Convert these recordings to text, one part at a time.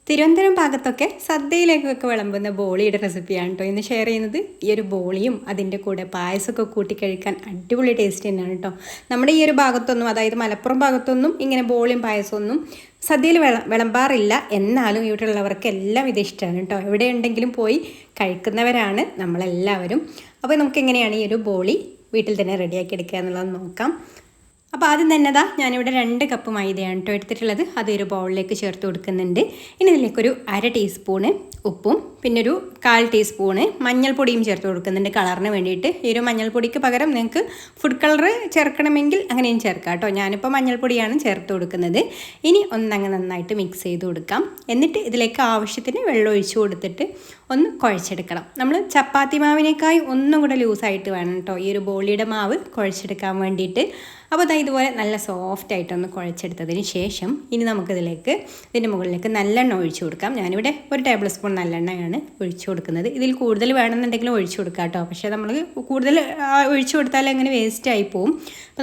തിരുവനന്തപുരം ഭാഗത്തൊക്കെ സദ്യയിലേക്കൊക്കെ വിളമ്പുന്ന ബോളിയുടെ റെസിപ്പിയാണ് കേട്ടോ ഇന്ന് ഷെയർ ചെയ്യുന്നത്. ഈ ഒരു ബോളിയും അതിൻ്റെ കൂടെ പായസമൊക്കെ കൂട്ടി കഴിക്കാൻ അടിപൊളി ടേസ്റ്റ് തന്നെയാണ് കേട്ടോ. നമ്മുടെ ഈ ഒരു ഭാഗത്തൊന്നും, അതായത് മലപ്പുറം ഭാഗത്തൊന്നും ഇങ്ങനെ ബോളിയും പായസമൊന്നും സദ്യയിൽ വിളമ്പാറില്ല. എന്നാലും ഇവിടെയുള്ളവർക്ക് എല്ലാം ഇത് ഇഷ്ടമാണ് കേട്ടോ. എവിടെയുണ്ടെങ്കിലും പോയി കഴിക്കുന്നവരാണ് നമ്മളെല്ലാവരും. അപ്പോൾ നമുക്ക് എങ്ങനെയാണ് ഈ ഒരു ബോളി വീട്ടിൽ തന്നെ റെഡിയാക്കി എടുക്കുക എന്നുള്ളത് നോക്കാം. അപ്പോൾ ആദ്യം തന്നെ ഞാനിവിടെ 2 കപ്പ് മൈദയാണ് കേട്ടോ എടുത്തിട്ടുള്ളത്. അതൊരു ബൗളിലേക്ക് ചേർത്ത് കൊടുക്കുന്നുണ്ട്. ഇനി ഇതിലേക്കൊരു 1/2 ടീസ്പൂണ് ഉപ്പും പിന്നെ ഒരു 1/4 ടീസ്പൂണ് മഞ്ഞൾപ്പൊടിയും ചേർത്ത് കൊടുക്കുന്നുണ്ട് കളറിന് വേണ്ടിയിട്ട്. ഈ ഒരു മഞ്ഞൾപ്പൊടിക്ക് പകരം നിങ്ങൾക്ക് ഫുഡ് കളർ ചേർക്കണമെങ്കിൽ അങ്ങനെയും ചേർക്കാം കേട്ടോ. ഞാനിപ്പോൾ മഞ്ഞൾപ്പൊടിയാണ് ചേർത്ത് കൊടുക്കുന്നത്. ഇനി ഒന്നങ്ങ് നന്നായിട്ട് മിക്സ് ചെയ്ത് കൊടുക്കാം. എന്നിട്ട് ഇതിലേക്ക് ആവശ്യത്തിന് വെള്ളം ഒഴിച്ച് കൊടുത്തിട്ട് ഒന്ന് കുഴച്ചെടുക്കണം. നമ്മൾ ചപ്പാത്തി മാവിനേക്കായി ഒന്നും കൂടെ ലൂസായിട്ട് വേണം കേട്ടോ ഈ ഒരു ബോളിയുടെ മാവ് കുഴച്ചെടുക്കാൻ വേണ്ടിയിട്ട്. അപ്പോൾ ഇതുപോലെ നല്ല സോഫ്റ്റായിട്ടൊന്ന് കുഴച്ചെടുത്തതിന് ശേഷം ഇനി നമുക്കിതിലേക്ക് ഇതിൻ്റെ മുകളിലേക്ക് നല്ലെണ്ണ ഒഴിച്ചു കൊടുക്കാം. ഞാനിവിടെ 1 ടേബിൾ സ്പൂൺ നല്ലെണ്ണയാണ് ഒഴിച്ചു കൊടുക്കുന്നത്. ഇതിൽ കൂടുതൽ വേണമെന്നുണ്ടെങ്കിൽ ഒഴിച്ചു കൊടുക്കാം കേട്ടോ. പക്ഷേ നമ്മൾ കൂടുതൽ ഒഴിച്ചു കൊടുത്താൽ അങ്ങനെ വേസ്റ്റായി പോവും.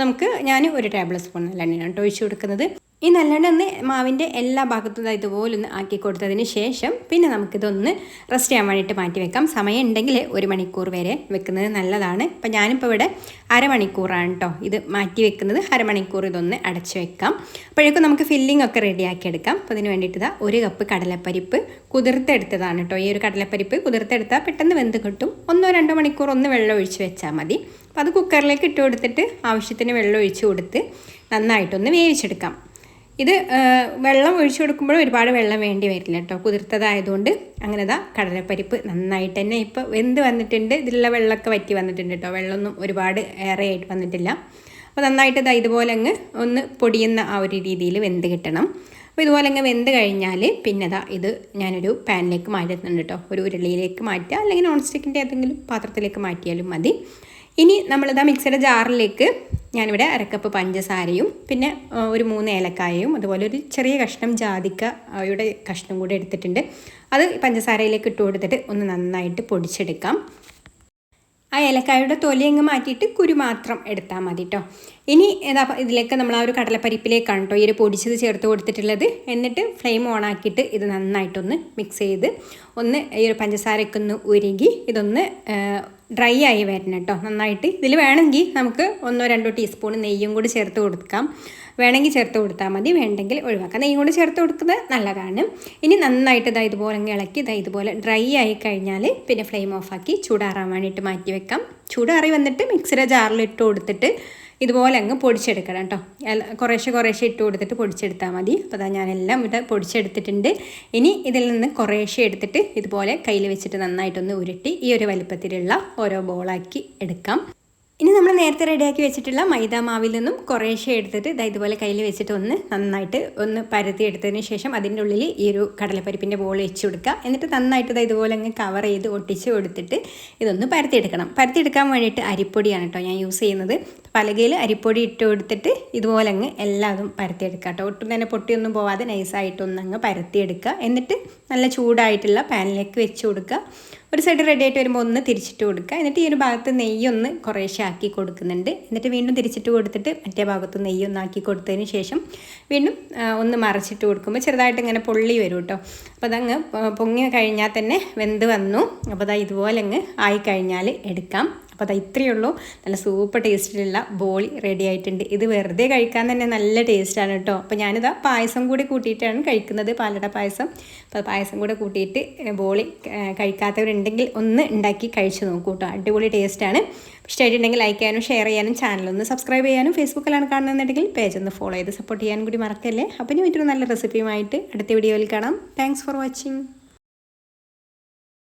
അപ്പോൾ ഞാൻ 1 ടേബിൾ സ്പൂൺ നല്ലെണ്ണയാണ് കേട്ടോ ഒഴിച്ചു കൊടുക്കുന്നത്. ഈ നല്ലെണ്ണ ഒന്ന് മാവിൻ്റെ എല്ലാ ഭാഗത്തും ഇതുപോലെ ഒന്ന് ആക്കി കൊടുത്തതിന് ശേഷം പിന്നെ നമുക്കിതൊന്ന് റെസ്റ്റ് ചെയ്യാൻ വേണ്ടിയിട്ട് മാറ്റി വെക്കാം. സമയം ഉണ്ടെങ്കിൽ 1 മണിക്കൂർ വരെ വെക്കുന്നത് നല്ലതാണ്. അപ്പോൾ ഞാനിപ്പോൾ ഇവിടെ അരമണിക്കൂറാണ് കേട്ടോ ഇത് മാറ്റി വെക്കുന്നത്. അരമണിക്കൂർ ഇതൊന്ന് അടച്ചു വെക്കാം. അപ്പോഴേക്കും നമുക്ക് ഫില്ലിംഗ് ഒക്കെ റെഡിയാക്കി എടുക്കാം. അപ്പോൾ അതിന് വേണ്ടിയിട്ട് 1 കപ്പ് കടലപ്പരിപ്പ് കുതിർത്തെടുത്തതാണ് കേട്ടോ. ഈ ഒരു കടലപ്പരിപ്പ് കുതിർത്തെടുത്താൽ പെട്ടെന്ന് വെന്ത് കിട്ടും. 1-2 മണിക്കൂർ ഒന്ന് വെള്ളം ഒഴിച്ച് വെച്ചാൽ മതി. അപ്പോൾ അത് കുക്കറിലേക്ക് ഇട്ട് കൊടുത്തിട്ട് ആവശ്യത്തിന് വെള്ളം ഒഴിച്ച് കൊടുത്ത് നന്നായിട്ടൊന്ന് വേവിച്ചെടുക്കാം. ഇത് വെള്ളം ഒഴിച്ചു കൊടുക്കുമ്പോൾ ഒരുപാട് വെള്ളം വേണ്ടി വരില്ല കേട്ടോ. കുതിർത്തതായതുകൊണ്ട് അങ്ങനെ കടലപ്പരിപ്പ് നന്നായിട്ട് തന്നെ ഇപ്പോൾ വെന്ത് വന്നിട്ടുണ്ട്. ഇതിലുള്ള വെള്ളമൊക്കെ വറ്റി വന്നിട്ടുണ്ട് കേട്ടോ. വെള്ളമൊന്നും ഒരുപാട് ഏറെയായിട്ട് വന്നിട്ടില്ല. അപ്പോൾ നന്നായിട്ട് ഇതുപോലെ അങ്ങ് ഒന്ന് പൊടിയുന്ന ആ ഒരു രീതിയിൽ വെന്ത് കിട്ടണം. അപ്പോൾ ഇതുപോലെ അങ്ങ് വെന്ത് കഴിഞ്ഞാൽ പിന്നെ ഇത് ഞാനൊരു പാനിലേക്ക് മാറ്റുന്നുണ്ട് കേട്ടോ. ഒരു ഉരുളിയിലേക്ക് മാറ്റുക, അല്ലെങ്കിൽ നോൺ സ്റ്റിക്കിൻ്റെ ഏതെങ്കിലും പാത്രത്തിലേക്ക് മാറ്റിയാലും മതി. ഇനി നമ്മളിതാ മിക്സിയുടെ ജാറിലേക്ക് ഞാനിവിടെ 1 കപ്പ് പഞ്ചസാരയും പിന്നെ ഒരു 3 ഏലക്കായയും അതുപോലെ ഒരു ചെറിയ കഷ്ണം ജാതിക്കയുടെ കഷ്ണം കൂടി എടുത്തിട്ടുണ്ട്. അത് പഞ്ചസാരയിലേക്ക് ഇട്ട് കൊടുത്തിട്ട് ഒന്ന് നന്നായിട്ട് പൊടിച്ചെടുക്കാം. ആ ഏലക്കായയുടെ തൊലി അങ്ങ് മാറ്റിയിട്ട് കുരു മാത്രം എടുത്താൽ മതി കേട്ടോ. ഇനി ഇതിലേക്ക് നമ്മൾ ആ ഒരു കടലപ്പരിപ്പിലേക്കാണ് കേട്ടോ ഈ ഒരു പൊടിച്ചത് ചേർത്ത് കൊടുത്തിട്ടുള്ളത്. എന്നിട്ട് ഫ്ലെയിം ഓൺ ആക്കിയിട്ട് ഇത് നന്നായിട്ടൊന്ന് മിക്സ് ചെയ്ത് ഒന്ന് ഈ ഒരു പഞ്ചസാരയൊക്കെ ഒന്ന് ഉരുകി ഇതൊന്ന് ഡ്രൈ ആയി വരണം കേട്ടോ നന്നായിട്ട്. ഇതിൽ വേണമെങ്കിൽ നമുക്ക് 1-2 ടീസ്പൂൺ നെയ്യും കൂടി ചേർത്ത് കൊടുക്കാം. വേണമെങ്കിൽ ചേർത്ത് കൊടുത്താൽ മതി, വേണ്ടെങ്കിൽ ഒഴിവാക്കാം. നെയ്യും കൂടി ചേർത്ത് കൊടുക്കുന്നത് നല്ലതാണ്. ഇനി നന്നായിട്ട് ഇതുപോലെ ഇളക്കി ഇതുപോലെ ഡ്രൈ ആയി കഴിഞ്ഞാൽ പിന്നെ ഫ്ലെയിം ഓഫാക്കി ചൂടാറാൻ വേണ്ടിയിട്ട് മാറ്റി വെക്കാം. ചൂടാറി വന്നിട്ട് മിക്സിയുടെ ജാറിൽ ഇട്ട് കൊടുത്തിട്ട് ഇതുപോലെ അങ്ങ് പൊടിച്ചെടുക്കണം കേട്ടോ. കുറേശ്ശെ ഇട്ട് കൊടുത്തിട്ട് പൊടിച്ചെടുത്താൽ മതി. അപ്പോൾ ഞാനെല്ലാം ഇവിടെ പൊടിച്ചെടുത്തിട്ടുണ്ട്. ഇനി ഇതിൽ നിന്ന് കുറേശ്ശെ എടുത്തിട്ട് ഇതുപോലെ കയ്യിൽ വെച്ചിട്ട് നന്നായിട്ടൊന്ന് ഉരുട്ടി ഈ ഒരു വലിപ്പത്തിലുള്ള ഓരോ ബോളാക്കി എടുക്കാം. ഇനി നമ്മൾ നേരത്തെ റെഡിയാക്കി വെച്ചിട്ടുള്ള മൈദ മാവിൽ നിന്നും കുറേശ്ശെ എടുത്തിട്ട് ഇതുപോലെ കയ്യിൽ വെച്ചിട്ട് നന്നായിട്ട് ഒന്ന് പരത്തി എടുത്തതിന് ശേഷം അതിൻ്റെ ഉള്ളിൽ ഈ ഒരു കടലപ്പരിപ്പിൻ്റെ ബോൾ വെച്ച് കൊടുക്കുക. എന്നിട്ട് നന്നായിട്ട് ഇതുപോലെ അങ്ങ് കവർ ചെയ്ത് ഒട്ടിച്ച് കൊടുത്തിട്ട് ഇതൊന്ന് പരത്തിയെടുക്കണം. പരത്തിയെടുക്കാൻ വേണ്ടിയിട്ട് അരിപ്പൊടിയാണ് കേട്ടോ ഞാൻ യൂസ് ചെയ്യുന്നത്. പലകയിൽ അരിപ്പൊടി ഇട്ട് കൊടുത്തിട്ട് ഇതുപോലെ അങ്ങ് എല്ലാതും പരത്തിയെടുക്കുക കേട്ടോ. ഒട്ടും തന്നെ പൊട്ടിയൊന്നും പോവാതെ നൈസായിട്ടൊന്നങ്ങ് പരത്തിയെടുക്കുക. എന്നിട്ട് നല്ല ചൂടായിട്ടുള്ള പാനിലേക്ക് വെച്ച് കൊടുക്കുക. ഒരു സൈഡ് റെഡി ആയിട്ട് വരുമ്പോൾ ഒന്ന് തിരിച്ചിട്ട് കൊടുക്കുക. എന്നിട്ട് ഈ ഒരു ഭാഗത്ത് നെയ്യൊന്ന് കുറേശ്ശെ ആക്കി കൊടുക്കുന്നുണ്ട്. എന്നിട്ട് വീണ്ടും തിരിച്ചിട്ട് കൊടുത്തിട്ട് മറ്റേ ഭാഗത്ത് നെയ്യൊന്ന് ആക്കി കൊടുത്തതിന് ശേഷം വീണ്ടും ഒന്ന് മറിച്ചിട്ട് കൊടുക്കുമ്പോൾ ചെറുതായിട്ട് ഇങ്ങനെ പൊള്ളി വരും കേട്ടോ. അപ്പോൾ അതങ്ങ് പൊങ്ങി കഴിഞ്ഞാൽ തന്നെ വെന്ത് വന്നു. അപ്പോൾ ഇതുപോലെ അങ്ങ് ആയിക്കഴിഞ്ഞാൽ എടുക്കാം. അപ്പോൾ ഇത്രയേ ഉള്ളൂ. നല്ല സൂപ്പർ ടേസ്റ്റിലുള്ള ബോളി റെഡി ആയിട്ടുണ്ട്. ഇത് വെറുതെ കഴിക്കാൻ തന്നെ നല്ല ടേസ്റ്റാണ് കേട്ടോ. അപ്പോൾ പായസം കൂടി കൂട്ടിയിട്ടാണ് കഴിക്കുന്നത്, പാലട പായസം. അപ്പോൾ പായസം കൂടെ കൂട്ടിയിട്ട് ബോളി കഴിക്കാത്തവരുണ്ടെങ്കിൽ ഒന്ന് ഉണ്ടാക്കി കഴിച്ച് നോക്കൂ കേട്ടോ. അടിപൊളി ടേസ്റ്റാണ്. ഇഷ്ടമായിട്ടുണ്ടെങ്കിൽ ലൈക്ക് ചെയ്യാനും ഷെയർ ചെയ്യാനും ചാനലൊന്ന് സബ്സ്ക്രൈബ് ചെയ്യാനും ഫേസ്ബുക്കിലാണ് കാണുന്നുണ്ടെങ്കിൽ പേജ് ഒന്ന് ഫോളോ ചെയ്ത് സപ്പോർട്ട് ചെയ്യാനും കൂടി മറക്കല്ലേ. അപ്പോൾ ഇനി മറ്റൊരു നല്ല റെസിപ്പിയുമായിട്ട് അടുത്ത വീഡിയോയിൽ കാണാം. Thanks for watching.